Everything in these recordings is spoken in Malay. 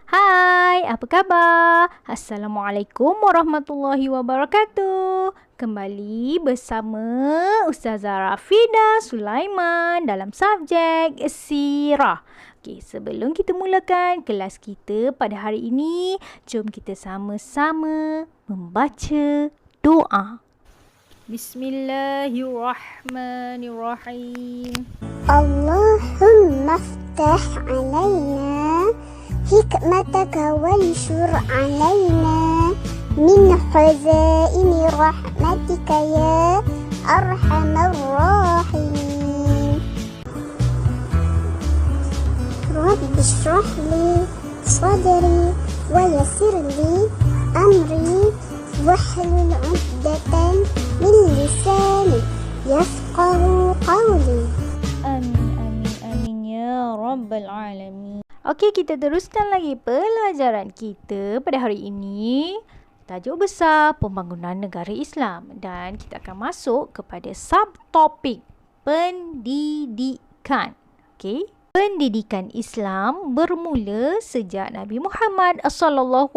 Hai, apa khabar? Assalamualaikum warahmatullahi wabarakatuh. Kembali bersama Ustazah Rafida Sulaiman dalam subjek Sirah. Okey, sebelum kita mulakan kelas kita pada hari ini, jom kita sama-sama membaca doa. Bismillahirrahmanirrahim. Allahumma aftah alaina hikmataka wanshur alaina min khazaini rahmatika ya arhamar rahimin. Rabbi shrah li sadri wa yassir li amri wahlul 'uqdatan min lisani yafqahu qawli. Amin ya Rabbal Alamin. Okey, kita teruskan lagi pelajaran kita pada hari ini. Tajuk besar pembangunan negara Islam, dan kita akan masuk kepada subtopik pendidikan. Okey. Pendidikan Islam bermula sejak Nabi Muhammad SAW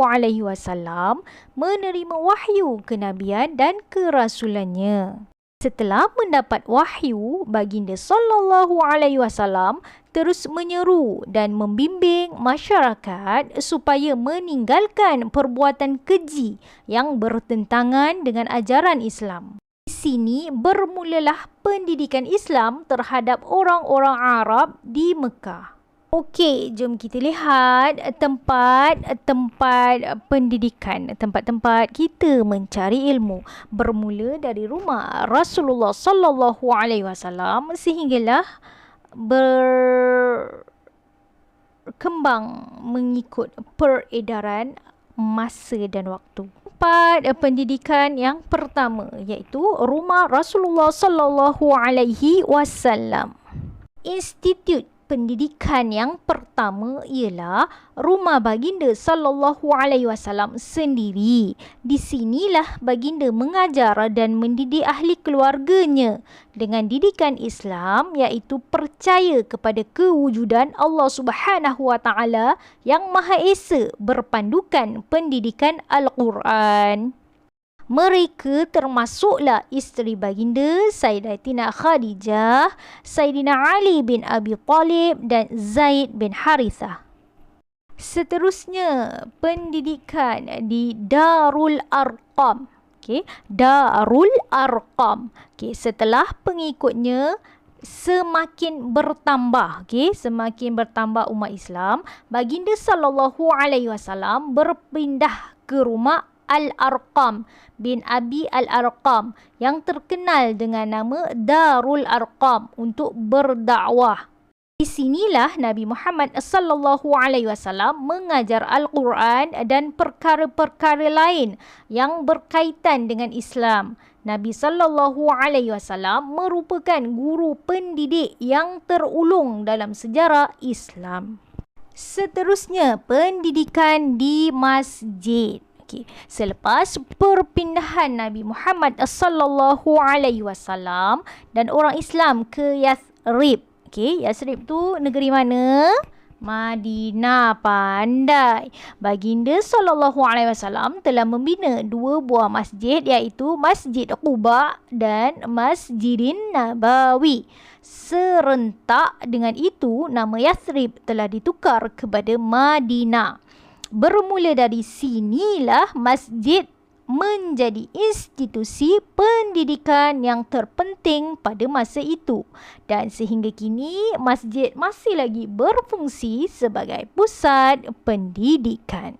menerima wahyu kenabian dan kerasulannya. Setelah mendapat wahyu, baginda SAW terus menyeru dan membimbing masyarakat supaya meninggalkan perbuatan keji yang bertentangan dengan ajaran Islam. Di sini bermulalah pendidikan Islam terhadap orang-orang Arab di Mekah. Okey, jom kita lihat tempat-tempat pendidikan, tempat-tempat kita mencari ilmu. Bermula dari rumah Rasulullah sallallahu alaihi wasallam sehinggalah berkembang mengikut peredaran masa dan waktu. Tempat pendidikan yang pertama iaitu rumah Rasulullah sallallahu alaihi wasallam. Institut pendidikan yang pertama ialah rumah baginda sallallahu alaihi wasallam sendiri. Di sinilah baginda mengajar dan mendidik ahli keluarganya dengan didikan Islam, iaitu percaya kepada kewujudan Allah Subhanahu wa taala yang Maha Esa berpandukan pendidikan Al-Quran. Mereka termasuklah isteri baginda Sayyidatina Khadijah, Sayyidina Ali bin Abi Talib dan Zaid bin Harithah. Seterusnya, pendidikan di Darul Arqam. Okey, Darul Arqam. Okey, setelah pengikutnya semakin bertambah, semakin bertambah umat Islam, baginda sallallahu alaihi wasallam berpindah ke rumah Al-Arqam bin Abi Al-Arqam yang terkenal dengan nama Darul Arqam untuk berdakwah. Di sinilah Nabi Muhammad sallallahu alaihi wasallam mengajar Al-Quran dan perkara-perkara lain yang berkaitan dengan Islam. Nabi sallallahu alaihi wasallam merupakan guru pendidik yang terulung dalam sejarah Islam. Seterusnya, pendidikan di masjid. Selepas perpindahan Nabi Muhammad sallallahu alaihi wasallam dan orang Islam ke Yathrib. Yathrib tu negeri mana? Madinah. Pandai. Baginda sallallahu alaihi wasallam telah membina dua buah masjid, iaitu Masjid Quba dan Masjidin Nabawi. Serentak dengan itu, nama Yathrib telah ditukar kepada Madinah. Bermula dari sinilah masjid menjadi institusi pendidikan yang terpenting pada masa itu, dan sehingga kini masjid masih lagi berfungsi sebagai pusat pendidikan.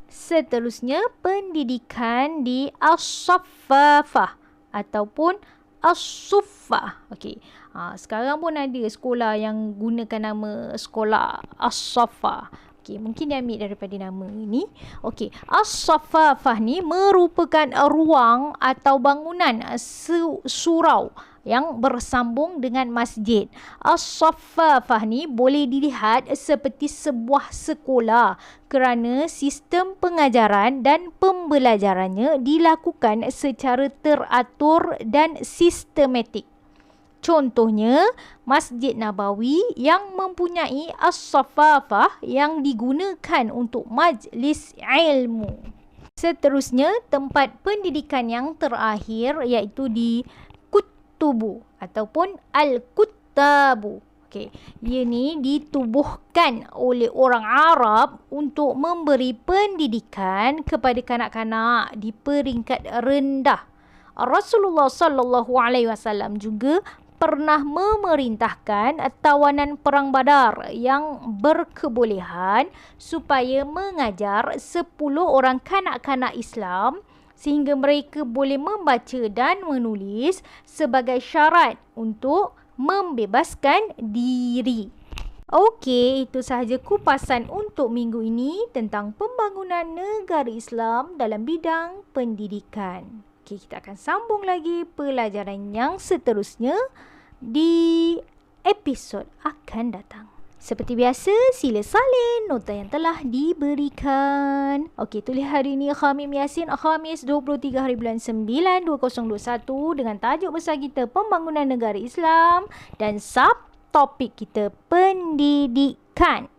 Seterusnya, pendidikan di As-Saffafah ataupun As-Suffah. Sekarang pun ada sekolah yang gunakan nama sekolah As-Saffah. Mungkin dia ambil daripada nama ini. As-Saffafah ni merupakan ruang atau bangunan surau yang bersambung dengan masjid. As-Saffafah ni boleh dilihat seperti sebuah sekolah kerana sistem pengajaran dan pembelajarannya dilakukan secara teratur dan sistematik. Contohnya, Masjid Nabawi yang mempunyai as-safafah yang digunakan untuk majlis ilmu. Seterusnya, tempat pendidikan yang terakhir iaitu di kutubu ataupun al-kuttabu. Okey, ia ni ditubuhkan oleh orang Arab untuk memberi pendidikan kepada kanak-kanak di peringkat rendah. Rasulullah sallallahu alaihi wasallam juga pernah memerintahkan tawanan perang Badar yang berkebolehan supaya mengajar 10 orang kanak-kanak Islam sehingga mereka boleh membaca dan menulis sebagai syarat untuk membebaskan diri. Okey, itu sahaja kupasan untuk minggu ini tentang pembangunan negara Islam dalam bidang pendidikan. Okey, kita akan sambung lagi pelajaran yang seterusnya di episod akan datang. Seperti biasa, sila salin nota yang telah diberikan. Okey, tulis hari ini Khamim Yasin, Khamis 23 hari bulan 9 2021 dengan tajuk besar kita Pembangunan Negara Islam dan subtopik kita pendidikan.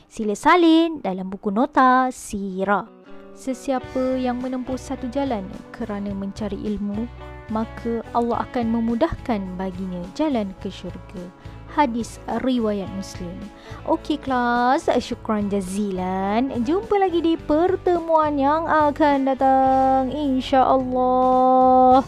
Sila salin dalam buku nota sirah. Sesiapa yang menempuh satu jalan kerana mencari ilmu, maka Allah akan memudahkan baginya jalan ke syurga. Hadis riwayat Muslim. Okey kelas, syukran jazilan. Jumpa lagi di pertemuan yang akan datang, insya-Allah.